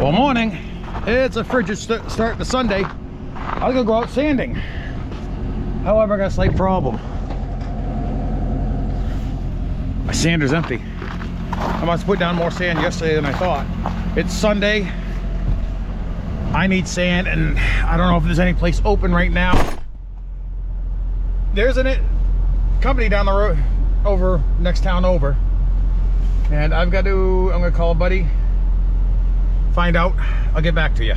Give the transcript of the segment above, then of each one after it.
Well, morning. It's a frigid start to Sunday. I was gonna go out sanding. However, I got a slight problem. My sander's empty. I must put down more sand yesterday than I thought. It's Sunday. I need sand, and I don't know if there's any place open right now. There's a company down the road, over next town over, and I'm gonna call a buddy, find out. I'll get back to you.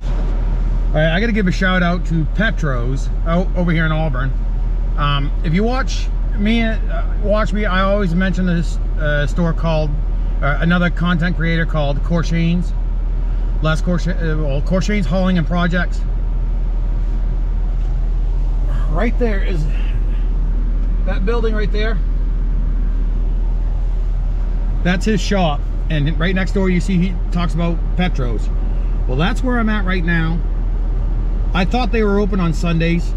All right, I gotta give a shout out to Petros out over here in Auburn. If you watch me, I always mention this store called another content creator called Corshane's. Corshane's Hauling and Projects. Right there is that building right there. That's his shop, and right next door you see he talks about Petros. Well, that's where I'm at right now. I thought they were open on Sundays.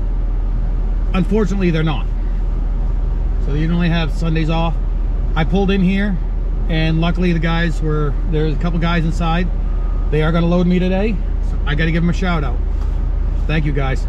Unfortunately, they're not. So you only have Sundays off. I pulled in here, and luckily there's a couple guys inside. They are going to load me today, so I got to give them a shout out. Thank you, guys.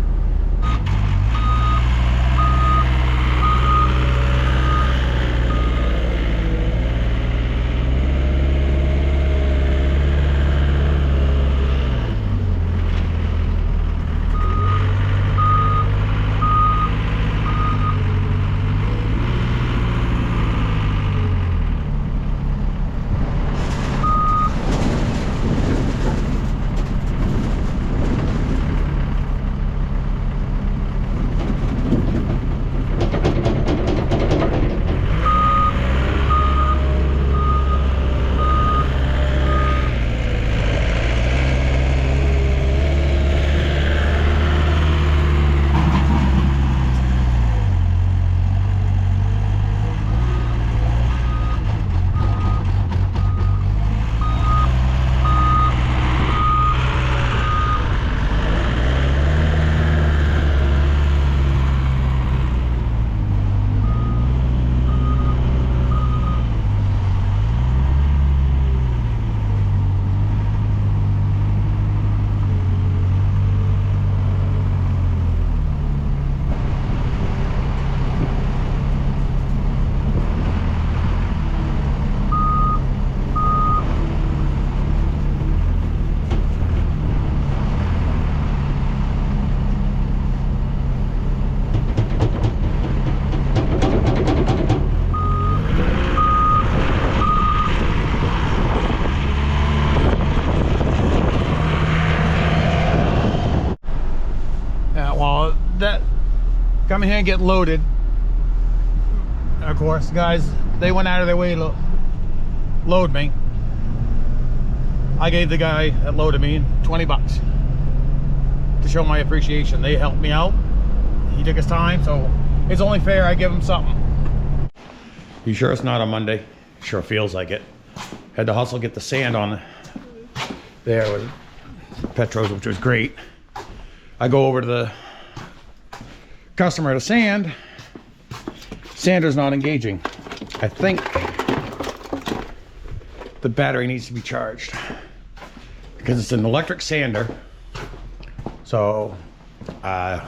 Come in here and get loaded. Of course, guys, they went out of their way to load me. I gave the guy that loaded me 20 bucks to show my appreciation. They helped me out. He took his time, so it's only fair I give him something. You sure it's not a Monday? Sure feels like it. Had to hustle, get the sand on there with Petros, which was great. I go over to the customer to sand. Sander's not engaging. I think the battery needs to be charged because it's an electric sander. So I've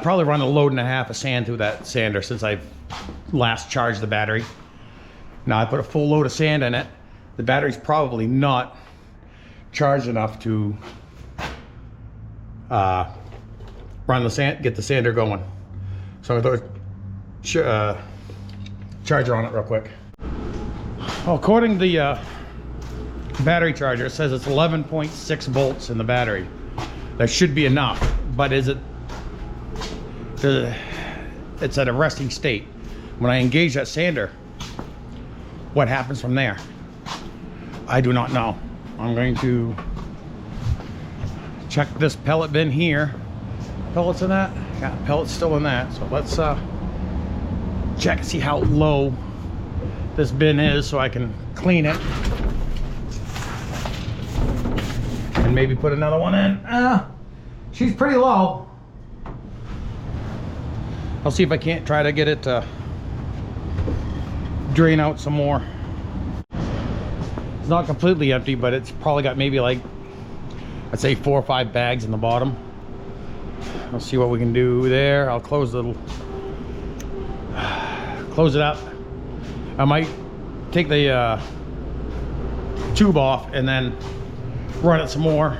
probably run a load and a half of sand through that sander since I've last charged the battery. Now I put a full load of sand in it. The battery's probably not charged enough to run the sand, get the sander going. So I'm gonna throw a charger on it real quick. Well, according to the battery charger, it says it's 11.6 volts in the battery. That should be enough, but is it? It's at a resting state. When I engage that sander, what happens from there? I do not know. I'm going to check this pellet bin here. Pellets in that? Yeah, pellets still in that. So let's check and see how low this bin is so I can clean it. And maybe put another one in. She's pretty low. I'll see if I can't try to get it to drain out some more. It's not completely empty, but it's probably got maybe like, I'd say 4 or 5 bags in the bottom. I'll see what we can do there. I'll close it up. I might take the tube off and then run it some more.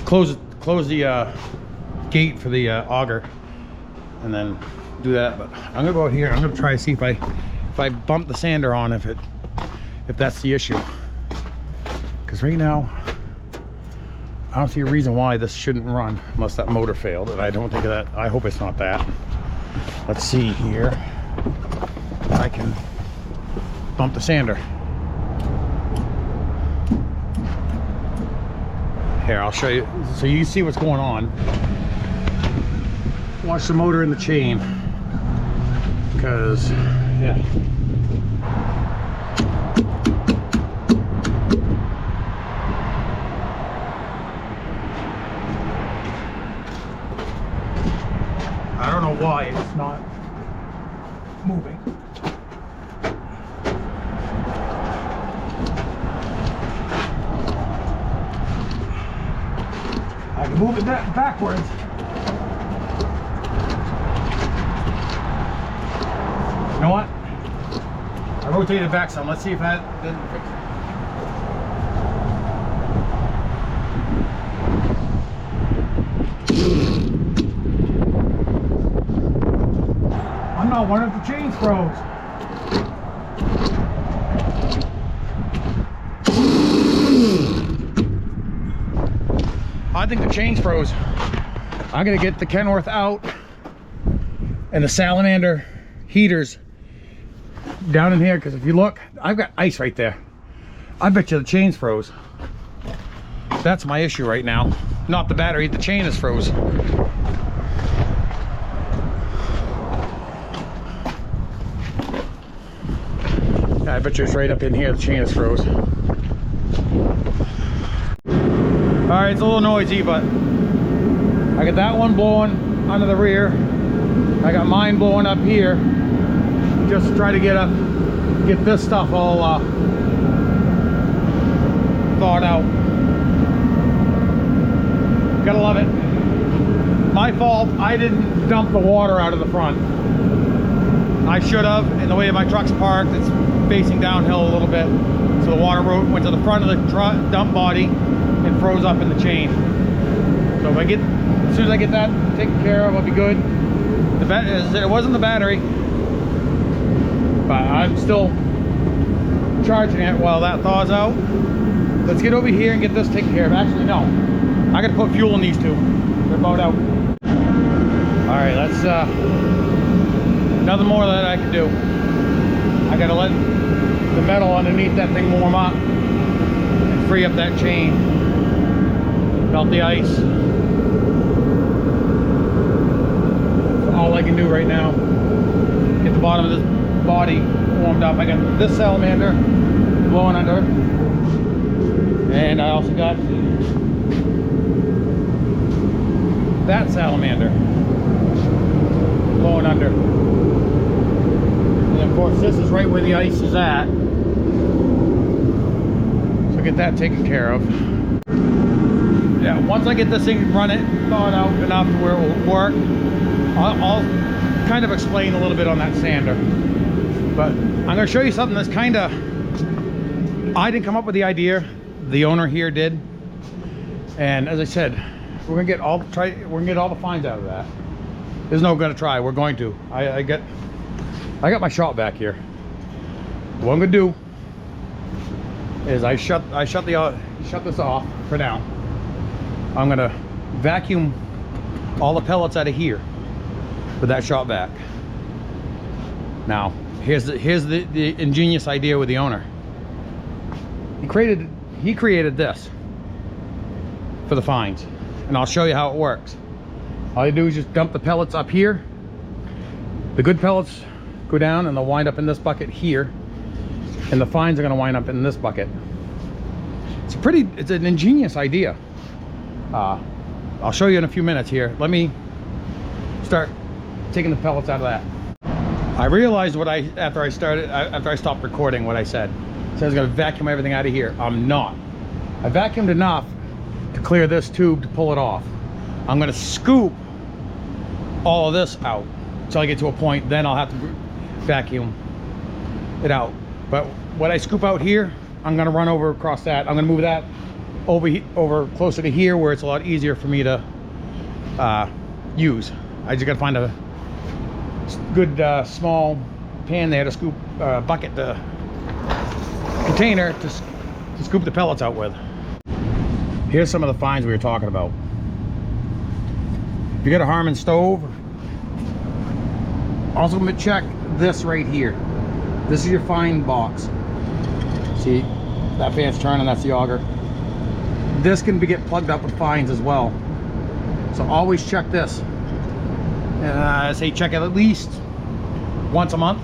Close the gate for the auger, and then do that. But I'm gonna go out here. I'm gonna try to see if I bump the sander on, if that's the issue. Because right now, I don't see a reason why this shouldn't run unless that motor failed, and I don't think of that. I hope it's not that. Let's see here. I can bump the sander. Here, I'll show you so you can see what's going on. Watch the motor in the chain, because yeah. I don't know why it's not moving. I can move it backwards. You know what? I rotated it back some. Let's see if that didn't fix it. I'm not one of the chains froze. I think the chains froze. I'm gonna get the Kenworth out and the salamander heaters down in here, because if you look, I've got ice right there. I bet you the chains froze. That's my issue right now. Not the battery, the chain is froze. I bet you it's right up in here, the chain is froze. Alright, it's a little noisy, but I got that one blowing under the rear. I got mine blowing up here. Just to try to get this stuff all thawed out. Gotta love it. My fault, I didn't dump the water out of the front. I should have. In the way my truck's parked, it's facing downhill a little bit. So the water went to the front of the dump body and froze up in the chain. So if as soon as I get that taken care of, I'll be good. It wasn't the battery, but I'm still charging it while that thaws out. Let's get over here and get this taken care of. Actually, no. I gotta put fuel in these two. They're about out. Alright, that's nothing more that I can do. I gotta let the metal underneath that thing warm up and free up that chain. Melt the ice. That's all I can do right now. Get the bottom of this body warmed up. I got this salamander blowing under, and I also got that salamander blowing under. And of course this is right where the ice is at, so get that taken care of. Yeah, once I get this thing running, thawed out enough to where it will work, I'll kind of explain a little bit on that sander. But I'm going to show you something that's kind of, I didn't come up with the idea, the owner here did. And as I said, we're gonna get all the fines out of that. There's no gonna try. We're going to. I got my shop back here. What I'm gonna do is I shut this off for now. I'm gonna vacuum all the pellets out of here with that shop vac. Now, here's the ingenious idea with the owner. He created this for the fines, and I'll show you how it works. All you do is just dump the pellets up here. The good pellets go down and they'll wind up in this bucket here, and the fines are going to wind up in this bucket. It's an ingenious idea. I'll show you in a few minutes here. Let me start taking the pellets out of that. I realized after I stopped recording what I said. So I was gonna vacuum everything out of here. I'm not. I vacuumed enough to clear this tube to pull it off. I'm gonna scoop all of this out until I get to a point, then I'll have to vacuum it out. But what I scoop out here, I'm gonna run over across that. I'm gonna move that over closer to here where it's a lot easier for me to use. I just gotta find a good small pan there to scoop, bucket, the container to scoop the pellets out with. Here's some of the finds we were talking about. If you got a Harman stove, also check this right here. This is your fine box. See, that fan's turning, that's the auger. This can get plugged up with fines as well. So always check this. I say check it at least once a month.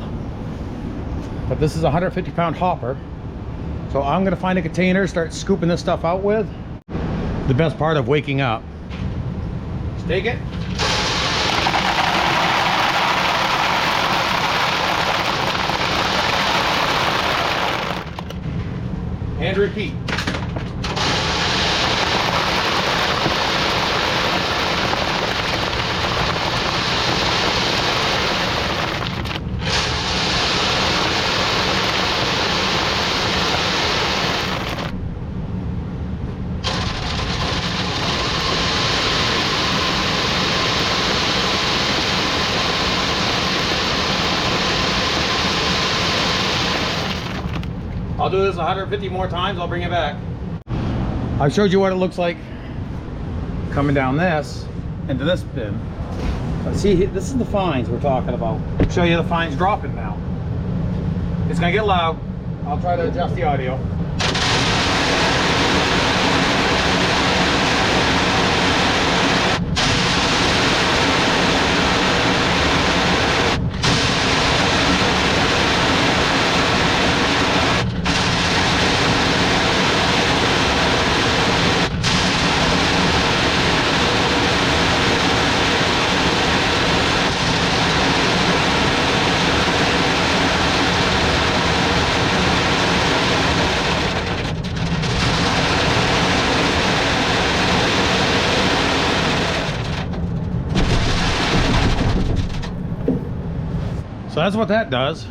But this is a 150-pound hopper. So I'm gonna find a container, start scooping this stuff out with. The best part of waking up. Just take it. And repeat. I'll do this 150 more times, I'll bring it back. I showed you what it looks like coming down this into this bin. But see, this is the fines we're talking about. I'll show you the fines dropping now. It's gonna get loud. I'll try to adjust the audio. So that's what that does.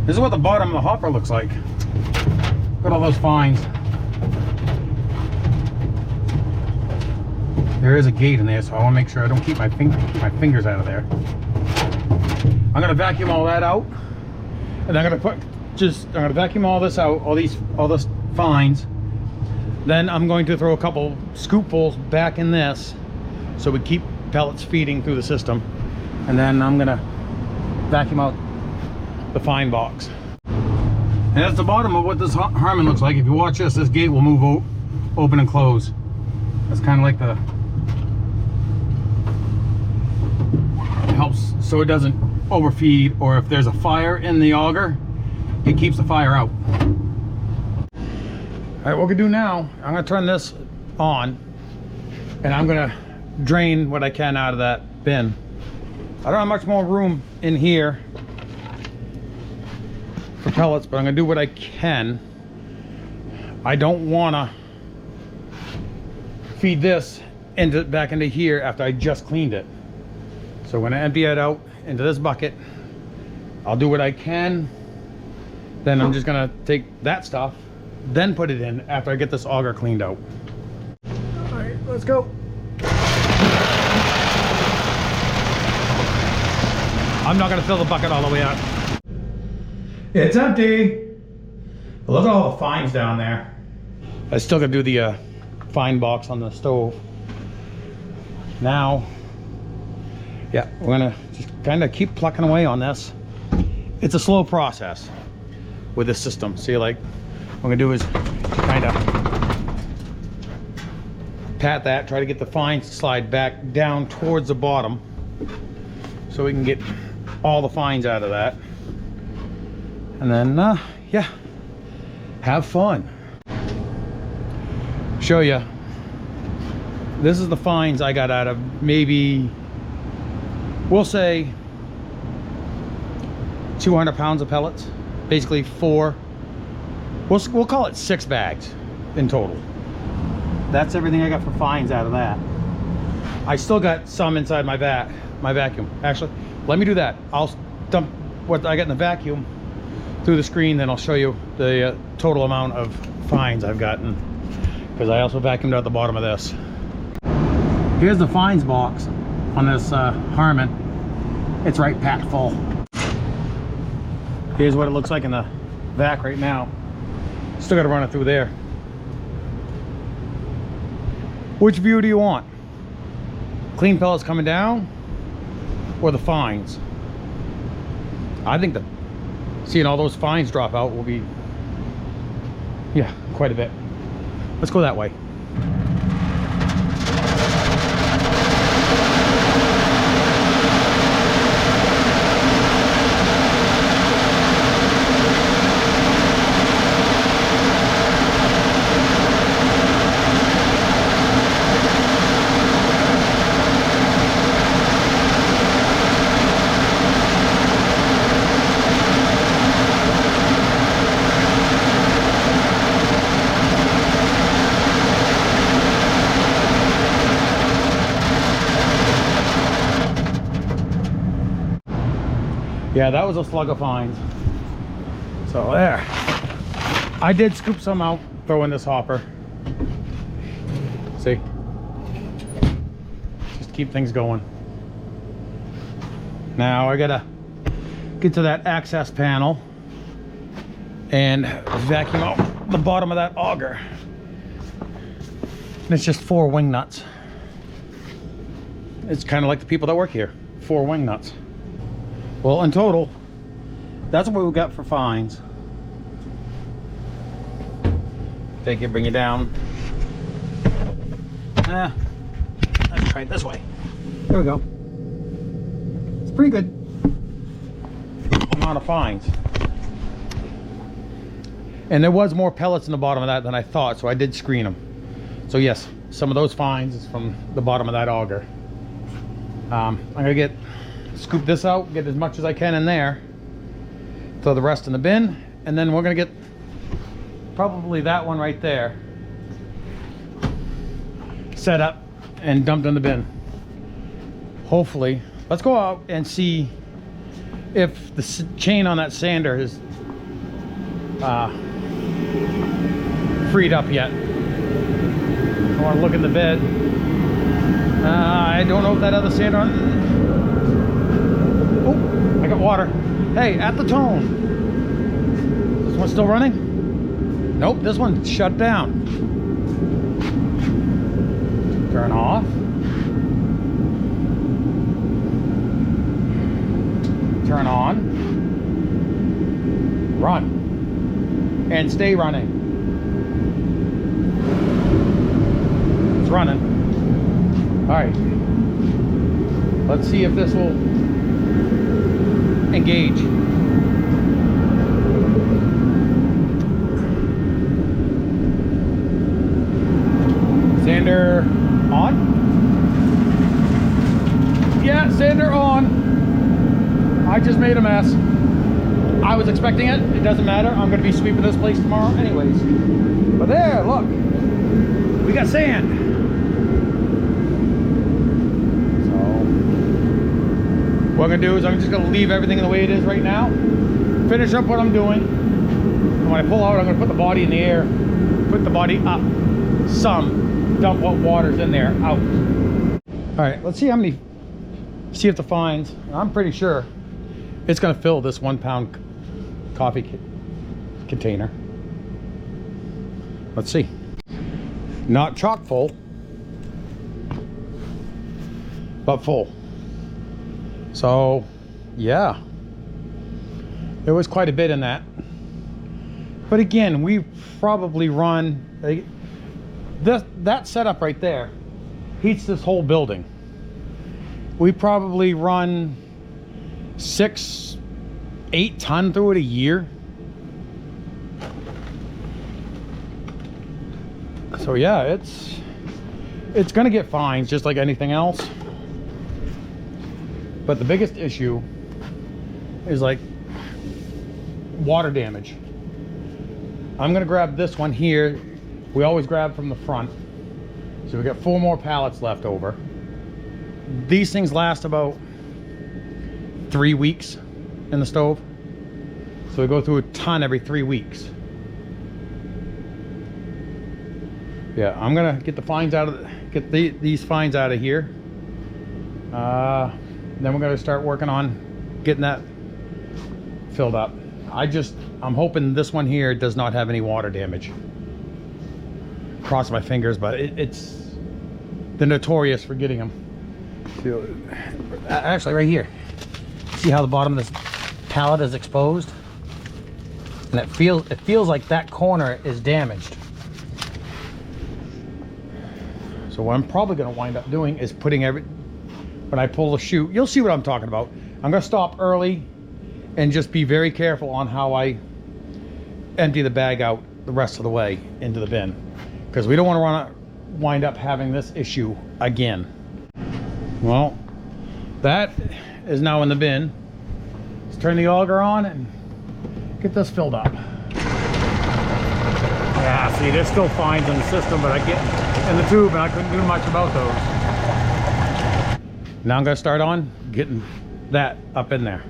This is what the bottom of the hopper looks like. Look at all those fines. There is a gate in there, so I want to make sure I don't keep my fingers out of there. I'm gonna vacuum all that out, and I'm gonna vacuum all this out, all this fines. Then I'm going to throw a couple scoopfuls back in this, so we keep pellets feeding through the system, and then I'm gonna vacuum out the fine box. And that's the bottom of what this Harman looks like. If you watch this gate will move open and close. That's kind of like it helps so it doesn't overfeed, or if there's a fire in the auger, it keeps the fire out. All right, what we're gonna do now, I'm gonna turn this on and I'm gonna drain what I can out of that bin. I don't have much more room in here for pellets, but I'm gonna do what I can. I don't wanna feed this back into here after I just cleaned it. So I'm gonna empty it out into this bucket. I'll do what I can. Then I'm just gonna take that stuff, then put it in after I get this auger cleaned out. All right, let's go. I'm not gonna fill the bucket all the way up. It's empty. Look at all the fines down there. I still gotta do the fine box on the stove. Now, yeah, we're gonna just kind of keep plucking away on this. It's a slow process with this system. See, like, what I'm gonna do is kind of pat that, try to get the fines to slide back down towards the bottom so we can get all the fines out of that. And then, yeah, have fun. Show you. This is the fines I got out of maybe, we'll say, 200 pounds of pellets. Basically 4 We'll call it 6 bags in total. That's everything I got for fines out of that. I still got some inside my vacuum. Actually, let me do that. I'll dump what I got in the vacuum through the screen, then I'll show you the total amount of fines I've gotten, because I also vacuumed out the bottom of this. Here's the fines box on this Harman. It's right packed full. Here's what it looks like in the vac right now. Still got to run it through there. Which view do you want? Clean pellets coming down or the fines? I think that seeing all those fines drop out will be, yeah, quite a bit. Let's go that way. Yeah, that was a slug of fines. So there. I did scoop some out, throw in this hopper. See? Just keep things going. Now I gotta get to that access panel and vacuum out the bottom of that auger. And it's just 4 wing nuts. It's kind of like the people that work here. 4 wing nuts. Well, in total, that's what we got for fines. Take it, bring it down. Let's try it this way. There we go. It's pretty good amount of fines. And there was more pellets in the bottom of that than I thought, so I did screen them. So yes, some of those fines is from the bottom of that auger. I'm gonna scoop this out, get as much as I can in there, throw the rest in the bin, and then we're gonna get probably that one right there set up and dumped in the bin. Hopefully, let's go out and see if the chain on that sander is freed up yet. I want to look in the bed. I don't know if that other sander I got water. Hey, at the tone. This one's still running? Nope, this one's shut down. Turn off. Turn on. Run. And stay running. It's running. All right. Let's see if this will engage. Sander on? Yeah, sander on. I just made a mess. I was expecting it. It doesn't matter. I'm going to be sweeping this place tomorrow anyways. But there, look. We got sand. What I'm gonna do is I'm just gonna leave everything the way it is right now, finish up what I'm doing, and when I pull out I'm gonna put the body in the air, put the body up some, dump what water's in there out. All right, let's see see if the fines, I'm pretty sure it's gonna fill this 1 pound coffee container. Let's see. Not chock full, but full. So yeah, there was quite a bit in that. But again, we probably run that setup right there heats this whole building. We probably run 6-8 ton through it a year. So yeah, it's gonna get fines just like anything else. But the biggest issue is like water damage. I'm gonna grab this one here. We always grab from the front. So we got 4 more pallets left over. These things last about 3 weeks in the stove. So we go through a ton every 3 weeks. Yeah, I'm gonna get the fines out of these fines out of here. Then we're gonna start working on getting that filled up. I'm hoping this one here does not have any water damage. Cross my fingers, but they're notorious for getting them. So, actually, right here, see how the bottom of this pallet is exposed, and it feels like that corner is damaged. So what I'm probably going to wind up doing is putting when I pull the chute, you'll see what I'm talking about. I'm going to stop early and just be very careful on how I empty the bag out the rest of the way into the bin, because we don't want to wind up having this issue again. Well, that is now in the bin. Let's turn the auger on and get this filled up. Yeah, see, there's still fines in the system, but I get in the tube and I couldn't do much about those. Now I'm going to start on getting that up in there.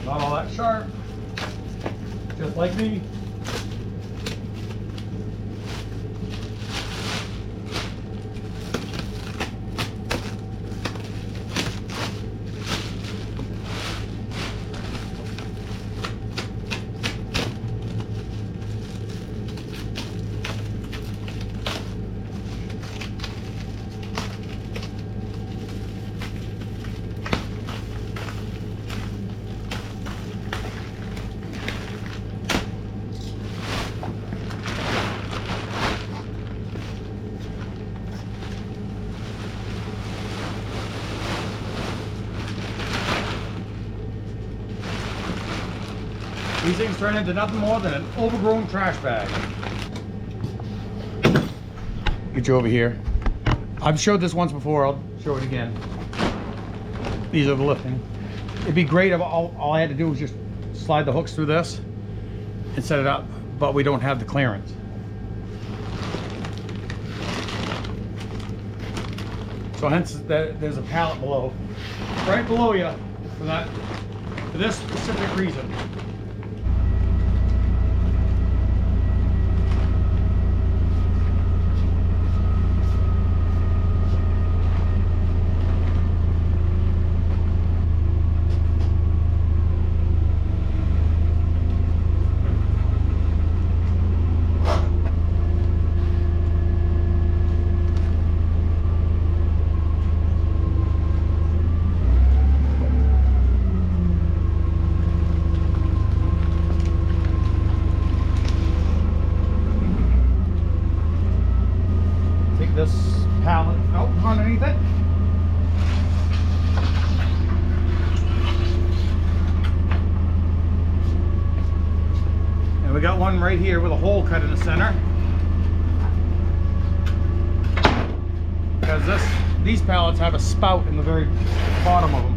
Not all that sharp, just like me. These things turn into nothing more than an overgrown trash bag. Get you over here. I've showed this once before, I'll show it again. These are the lifting. It'd be great if all I had to do was just slide the hooks through this and set it up, but we don't have the clearance. So hence there's a pallet below, right below you for this specific reason. This pallet out underneath it. And we got one right here with a hole cut in the center, because these pallets have a spout in the very bottom of them.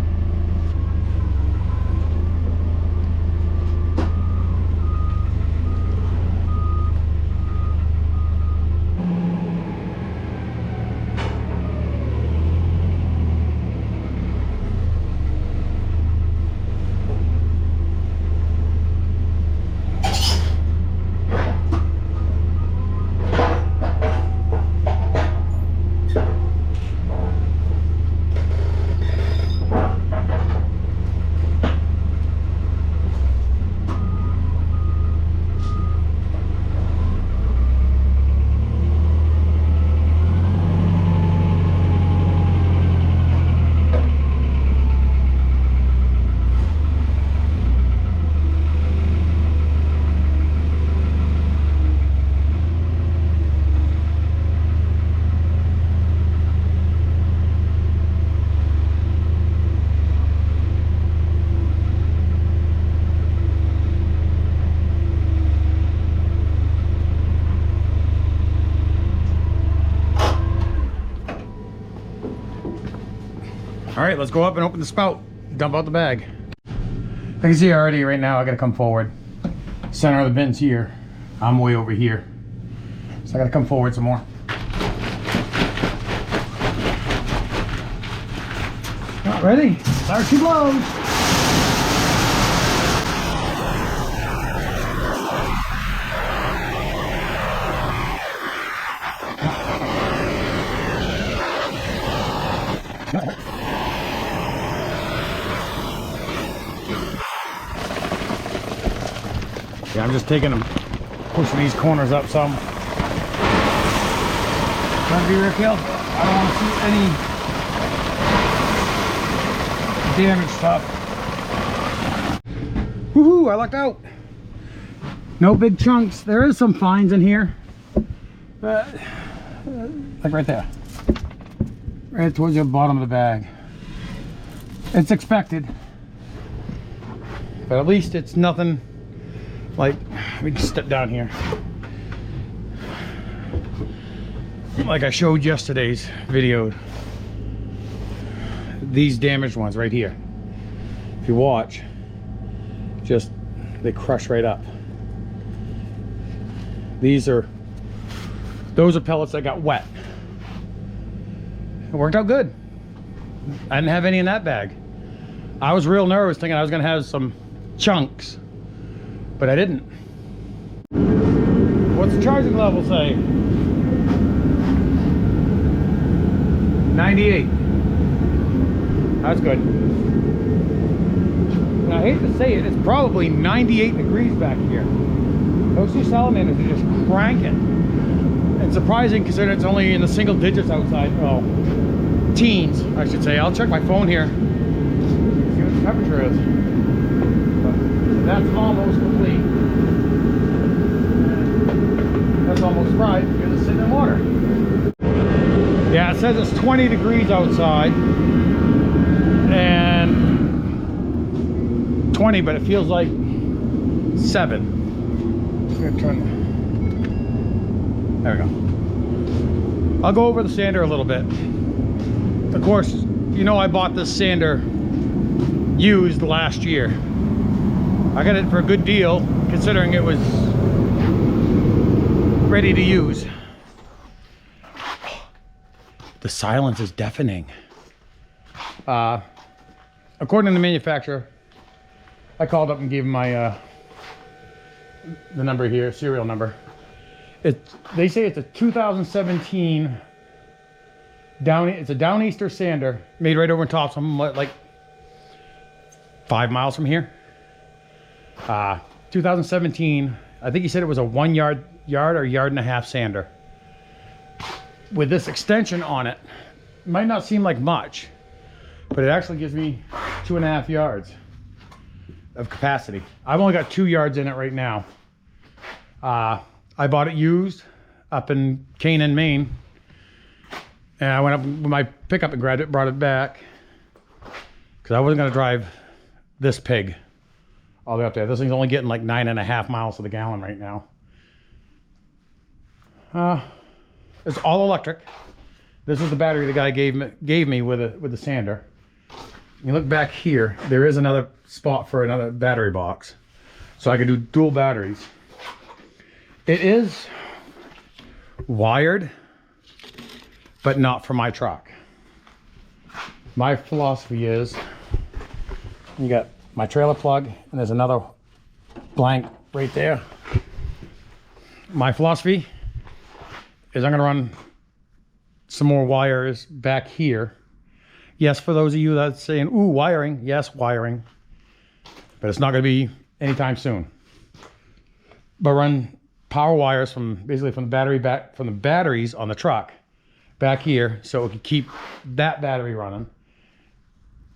All right, let's go up and open the spout, dump out the bag. I can see already right now I gotta come forward. Center of the bin's here. I'm way over here. So I gotta come forward some more. Not ready. Start too low. Yeah, I'm just taking them, pushing these corners up some. Trying to be real careful. I don't want to see any damaged stuff. Woohoo! I lucked out. No big chunks. There is some fines in here, but like right there, right towards the bottom of the bag. It's expected, but at least it's nothing. Like, let me just step down here. Like I showed yesterday's video, these damaged ones right here, if you watch, just they crush right up. Those are pellets that got wet. It worked out good. I didn't have any in that bag. I was real nervous thinking I was gonna have some chunks, but I didn't. What's the charging level say? 98. That's good. And I hate to say it, it's probably 98 degrees back here. Those two salamanders are just cranking. It's surprising considering it's only in the single digits outside. Oh, teens, I should say. I'll check my phone here, see what the temperature is. But that's almost complete. That's almost fried because it's sitting in water. Yeah, it says it's 20 degrees outside and 20, but it feels like 7. I'm gonna turn. There we go. I'll go over the sander a little bit. Of course, you know I bought this sander used last year. I got it for a good deal considering it was ready to use. The silence is deafening. According to the manufacturer, I called up and gave him my the number here, serial number. They say it's a 2017 it's a Downeaster sander made right over in Topsom, like 5 miles from here. 2017. I think he said it was a 1 yard or yard and a half sander. With this extension on it, might not seem like much, but it actually gives me 2.5 yards of capacity. I've only got 2 yards in it right now. I bought it used up in Canaan, Maine, and I went up with my pickup and grabbed it, brought it back because I wasn't going to drive this pig all the way up there. This thing's only getting like 9.5 miles to the gallon right now. It's all electric. This is the battery the guy gave me with the sander. You look back here, there is another spot for another battery box. So I can do dual batteries. It is wired, but not for my truck. My philosophy is, you got my trailer plug, and there's another blank right there. My philosophy is I'm gonna run some more wires back here. Yes, for those of you that's saying, ooh, wiring, yes, wiring, but it's not gonna be anytime soon. But run power wires from basically from the batteries on the truck back here, so it can keep that battery running.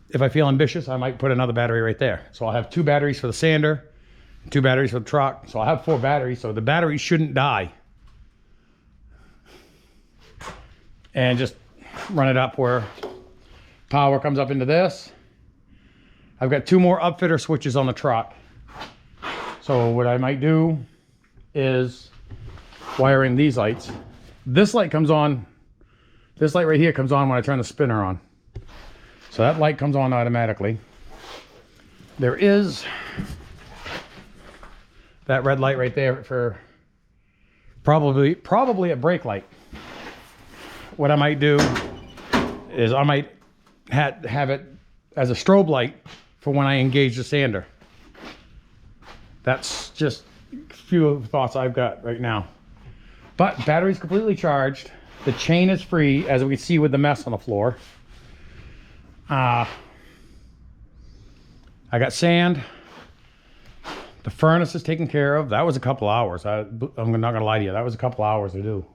If I feel ambitious, I might put another battery right there. So I'll have 2 batteries for the sander, 2 batteries for the truck. So I'll have 4 batteries, so the batteries shouldn't die. And just run it up where power comes up into this. I've got 2 more upfitter switches on the truck. So what I might do is wire in these lights. This light comes on, this light right here comes on when I turn the spinner on. So that light comes on automatically. There is that red light right there for probably a brake light. What I might do is I might have it as a strobe light for when I engage the sander. That's just a few of the thoughts I've got right now. But battery's completely charged. The chain is free, as we can see with the mess on the floor. I got sand. The furnace is taken care of. That was a couple hours. I'm not gonna lie to you. That was a couple hours to do.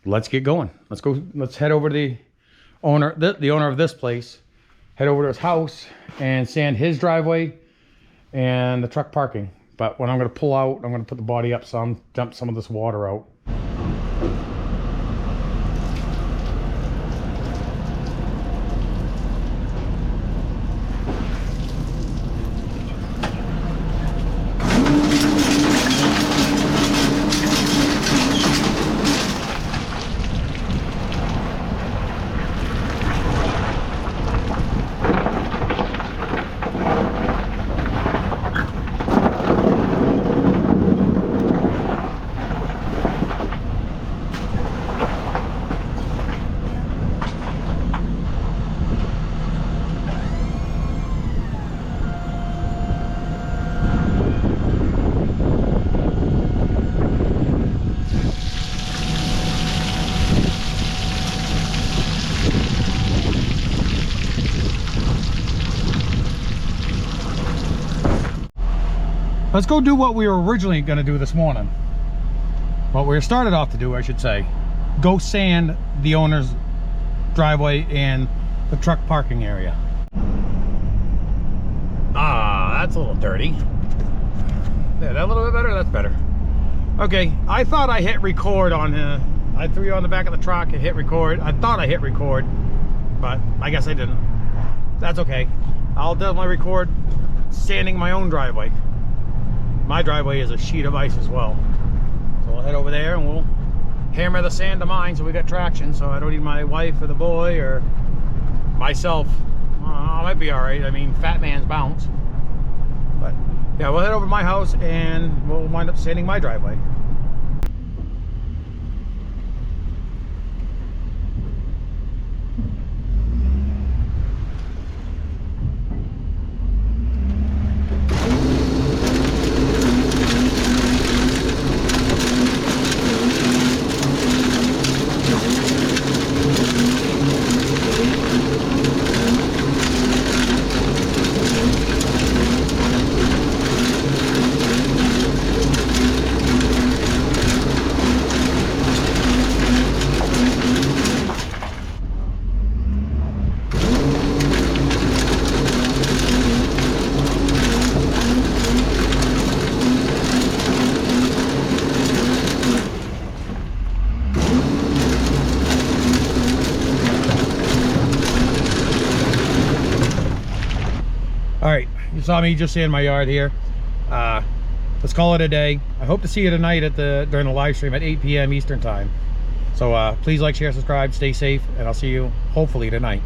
Let's get going. Let's go. Let's head over to the owner of this place. Head over to his house and sand his driveway and the truck parking. But when I'm gonna pull out, I'm gonna put the body up some, dump some of this water out. Let's go do what we were originally going to do this morning. What we started off to do, I should say. Go sand the owner's driveway and the truck parking area. Ah, that's a little dirty. Yeah, that a little bit better? That's better. Okay, I thought I hit record on, I threw you on the back of the truck and hit record. I thought I hit record, but I guess I didn't. That's okay. I'll definitely record sanding my own driveway. My driveway is a sheet of ice as well. So we'll head over there and we'll hammer the sand to mine so we got traction, so I don't need my wife or the boy or myself. I might be all right. I mean, fat man's bounce. But yeah, we'll head over to my house and we'll wind up sanding my driveway. You saw me just in my yard here. Let's call it a day. I hope to see you tonight at during the live stream at 8 p.m. Eastern time. So please like, share, subscribe, stay safe, and I'll see you hopefully tonight.